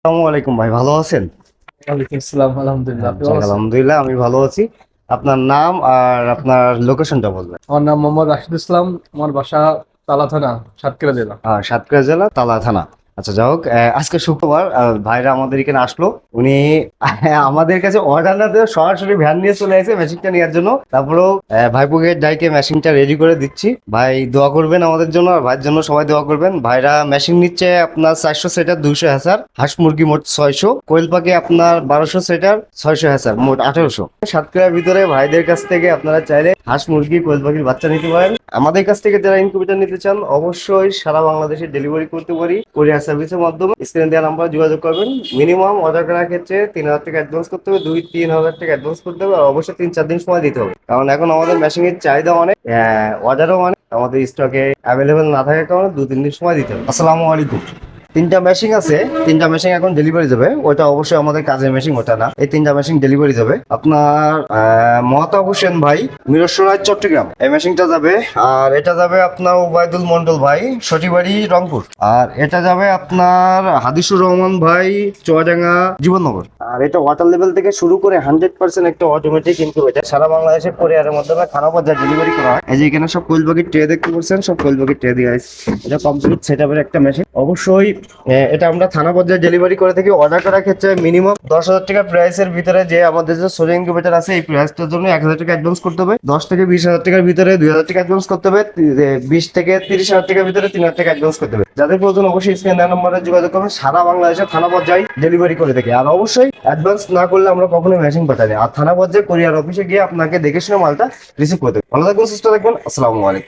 আসসালামু আলাইকুম ভাই, ভালো আছেন? ওয়ালাইকুম আসসালাম, আলহামদুলিল্লাহ। আপনি ভালো যাক, আছেন? আলহামদুলিল্লাহ আমি ভালো আছি। আপনার নাম আর আপনার লোকেশনটা বলবেন। আমার নাম মোহাম্মদ রাশিদ ইসলাম। আমার বাসা তালা থানা, সাতক্ষীরা জেলা। সাতক্ষীরা জেলা তালা থানা। আচ্ছা, যাই হোক, আজকে শুক্রবার ভাইরা আমাদের এখানে আসলো। উনি আমাদের কাছে অর্ডার না দিয়ে সরাসরি ভ্যান নিয়ে চলে আসে মেশিনটা নেওয়ার জন্য। তারপরেও ভাইপুকে ডাইকে মেশিনটা রেডি করে দিচ্ছি। ভাই দোয়া করবেন আমাদের জন্য, আর ভাইয়ের জন্য সবাই দোয়া করবেন। ভাইরা মেশিন নিচ্ছে আপনার 400 সেটার 200 হ্যাচার, হাঁস মুরগি মোট 600, কোয়েল পাখি আপনার 1200 সেটার 600 হ্যাচার, মোট 1800। সাতক্ষীরার ভিতরে ভাইদের কাছ থেকে আপনারা চাইলে হাঁস মুরগি কোয়েল পাখির বাচ্চা নিতে পারেন। আমাদের কাছ থেকে যারা ইনকিউবেটর নিতে চান অবশ্যই সারা বাংলাদেশে ডেলিভারি করতে পারি কুরিয়ার সার্ভিসের মাধ্যমে। স্ক্রিনে দেওয়া নাম্বারে যোগাযোগ করবেন। মিনিমাম অর্ডার করার ক্ষেত্রে 3000 টাকা অ্যাডভান্স করতে হবে, 2-3 হাজার টাকা অ্যাডভান্স করতে হবে, আর অবশ্যই 3-4 দিন সময় দিতে হবে, কারণ এখন আমাদের মেশিনের চাহিদা অনেক, অর্ডারও অনেক। আমাদের স্টকে অ্যাভেলেবেল না থাকার কারণে 2-3 দিন সময় দিতে হবে। আসসালামু আলাইকুম। তিনটা মেশিন আছে, তিনটা মেশিন এখন ডেলিভারি যাবে। ওটা অবশ্যই আমাদের কাজের মেশিন, ওটা না। এই তিনটা মেশিন ডেলিভারি যাবে আপনার মহাতাব হোসেন ভাই, মিরসরাই, চট্টগ্রাম, এই মেশিনটা যাবে। আর এটা যাবে আপনার ওবায়দুল মন্ডল ভাই, সটিবাড়ি, রংপুর। আর এটা যাবে আপনার হাদিসুর রহমান ভাই, চুয়াডাঙ্গা, জীবননগর। আর এটা ওয়াটার লেভেল থেকে শুরু করে 100% একটা অটোমেটিক ইনকিউবেটর, সারা বাংলাদেশে কুরিয়ারের মাধ্যমে থানা পর্যায়ে ডেলিভারি করা হয়। এই যে এখানে সব কোয়েল পাখির ট্রে দেখতে পাচ্ছেন, সব কোয়েল পাখির ট্রে দিয়ে আছে। এটা কমপ্লিট সেটআপের একটা মেশিন। অবশ্যই এটা আমরা থানা পর্যায়ে ডেলিভারি করে থাকি। অর্ডার করার ক্ষেত্রে মিনিমাম 10,000 টাকা প্রাইসের ভিতরে, যে আমাদের যে সোজা ইনকিউবেটর আছে এই প্রাইসটার জন্য 1,000 টাকা অ্যাডভান্স করতে হবে। 10 থেকে 20 হাজার টাকার ভিতরে 2,000 টাকা অ্যাডভান্স করতে হবে। 20 থেকে 30 হাজার টাকার ভিতরে 3,000 টাকা অ্যাডভান্স করতে হবে। যাদের প্রয়োজন অবশ্যই স্ক্রিনে নাম্বারে যোগাযোগ করবেন। সারা বাংলাদেশে থানা পর্যায়ে ডেলিভারি করে থাকি। আর অবশ্যই অ্যাডভান্স না করলে আমরা কখনোই মেশিন পাঠাই না। আর থানা পর্যায়ে কুরিয়ার অফিসে গিয়ে আপনাকে দেখে শুনে মালটা রিসিভ করতে হবে। ভালো থাকবেন, সুস্থ থাকবেন। আসসালামু আলাইকুম।